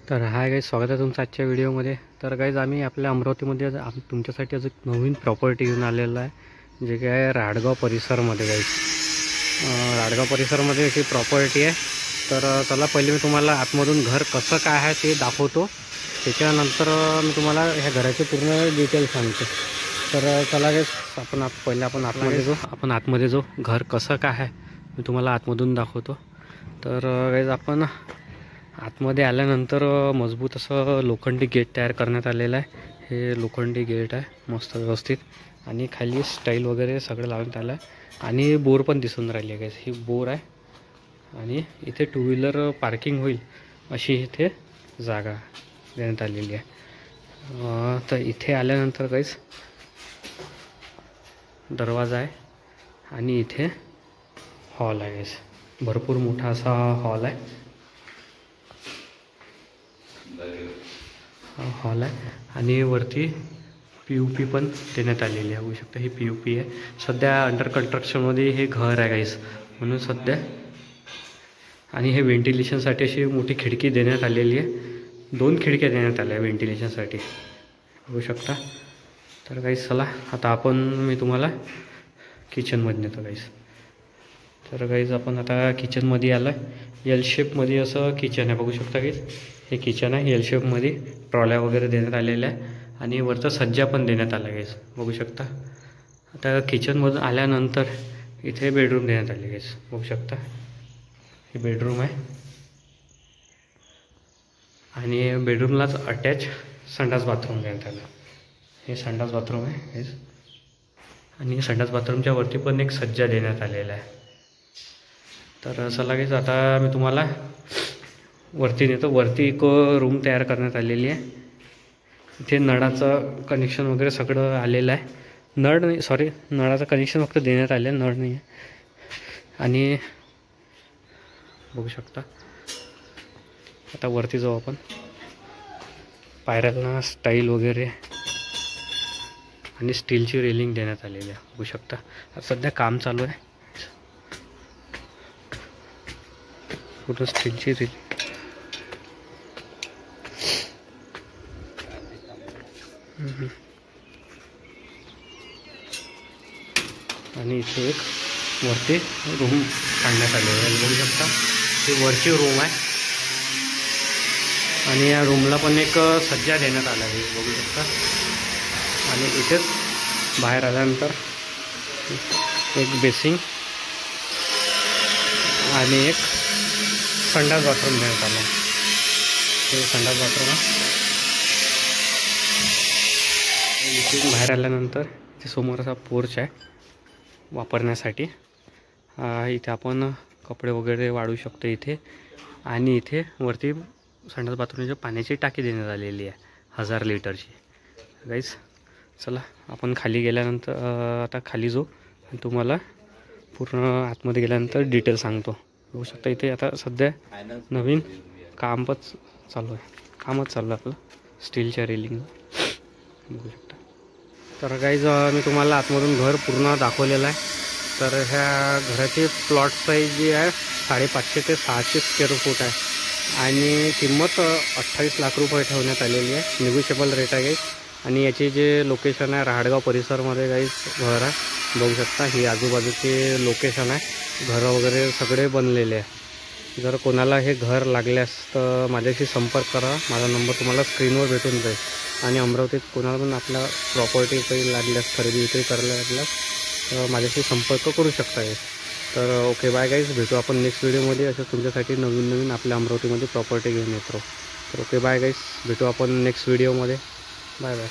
तर hi guys, स्वागत आहे तुमचं आजच्या व्हिडिओमध्ये. तर गाईज आम्ही आपल्या अमरावतीमध्ये तुमच्यासाठी आज एक नवीन प्रॉपर्टी घेऊन आलेला आहे, जे काय आहे राडगाव परिसरमध्ये. गाईज राडगाव परिसरमध्ये अशी प्रॉपर्टी आहे. तर चला पहिले मी तुम्हाला आतमधून घर कसं काय आहे ते दाखवतो, त्याच्यानंतर मी तुम्हाला ह्या घराचे पूर्ण डिटेल सांगतो. तर चला गाईज आपण आतमध्ये जो घर कसं काय आहे मी तुम्हाला आतमधून दाखवतो. तर गाईज आपण आतमध्ये आल्यानंतर मजबूत असं लोखंडी गेट तयार करण्यात आलेलं आहे. हे लोखंडी गेट आहे मस्त व्यवस्थित, आणि खाली स्टाईल वगैरे सगळं लावण्यात आलं आहे. आणि बोर पण दिसून राहिली आहे. ही बोर आहे, आणि इथे टू व्हीलर पार्किंग होईल अशी इथे जागा देण्यात आलेली आहे. तर इथे आल्यानंतर काहीच दरवाजा आहे, आणि इथे हॉल आहे. भरपूर मोठा असा हॉल आहे. आणि वरती PUP पण देण्यात आलेली आहे. बघू शकता ही PUP आहे. सध्या अंडर कन्स्ट्रक्शनमध्ये हे घर आहे गाईस, म्हणून सध्या. आणि हे व्हेंटिलेशनसाठी अशी मोठी खिडकी देण्यात आलेली आहे. 2 खिडक्या देण्यात आल्या व्हेंटिलेशनसाठी, बघू शकता. तर गाईस चला आता मी तुम्हाला किचनमध्ये नेतो गाईस. तर गाईज आपण आता किचनमध्ये आलो आहे. एल शेपमध्ये असं किचन आहे, बघू शकता गाईज. हे किचन आहे एल शेपमध्ये. ट्रॉल्या वगैरे देण्यात आलेल्या आहे, आणि वरचा सज्जा पण देण्यात आला गाईज, बघू शकता. आता किचनमधून आल्यानंतर इथे बेडरूम देण्यात आले गाईज, बघू शकता. हे बेडरूम आहे, आणि बेडरूमलाच अटॅच संडास बाथरूम देण्यात आलं. हे संडास बाथरूम आहे गाईज, आणि संडास बाथरूमच्या वरती पण एक सज्जा देण्यात आलेला आहे. तर चला गाईज आता मी तुम्हाला वरती नेतो. वरती एक रूम तयार करण्यात आलेली आहे. इथे नळाचं कनेक्शन वगैरे सगळं आलेलं आहे. नळ नाही, सॉरी, नळाचं कनेक्शन फक्त देण्यात आले, नळ नाही आहे. आणि बघू शकता आता वरती जाऊ आपण. पायऱ्यांना स्टाईल वगैरे आणि स्टीलची रेलिंग देण्यात आलेली आहे, बघू शकता. सध्या काम चालू आहे. पूर्ण स्टीलची रेलिंग. आणि इथे एक वरती रूम काढण्यात आलेला आहे, बघू शकता. ही वरची रूम आहे, आणि या रूमला पण एक सज्जा देण्यात आला आहे, बघू शकता. आणि इथेच बाहेर आल्यानंतर एक बेसिंग आणि एक संडास बाथरूम देण्यात आला. हे संडास बाथरूम आहे. इथून बाहेर आल्यानंतर इथे समोर असा पोर्च आहे वापरण्यासाठी. इथे आपण कपडे वगैरे वाळू शकतो इथे. आणि इथे वरती संडास बाथरूमची पाण्याची टाकी देण्यात आलेली आहे 1000 लिटरची. गाईस चला आपण खाली गेल्यानंतर आता खाली जाऊ, आणि तुम्हाला पूर्ण आतमध्ये गेल्यानंतर डिटेल सांगतो. बघू शकता इथे आता सध्या नवीन कामच चालू आहे आपलं स्टीलच्या रेलिंग, बघू शकता. तर गाईज मी तुम्हाला आतमधून घर पूर्ण दाखवलेलं आहे. तर ह्या घराची प्लॉट साईज जी आहे 550 ते 600 स्क्वेअर फूट आहे, आणि किंमत 28 लाख रुपये ठेवण्यात आलेली आहे. निगोशिएबल रेट आहे गाईज. आणि याची जे लोकेशन आहे राडगाव परिसरमध्ये गाईज घर आहे, बघू शकता. ही आजूबाजूचे लोकेशन आहे, घरं वगैरे सगळे बनलेले आहे. जर कोणाला हे घर लागल्यास तर माझ्याशी संपर्क करा. माझा नंबर तुम्हाला स्क्रीनवर भेटून जाईल. आणि अमरावतीत कोणाला पण आपल्या प्रॉपर्टी काही लागल्यास, खरेदी विक्री करायला लागल्यास तर माझ्याशी संपर्क करू शकता. तर ओके, बाय गाईज. भेटू आपण नेक्स्ट व्हिडिओमध्ये. असं तुमच्यासाठी नवीन आपल्या अमरावतीमध्ये प्रॉपर्टी घेऊन येतो. तर ओके, बाय गाईज. भेटू आपण नेक्स्ट व्हिडिओमध्ये. Bye bye.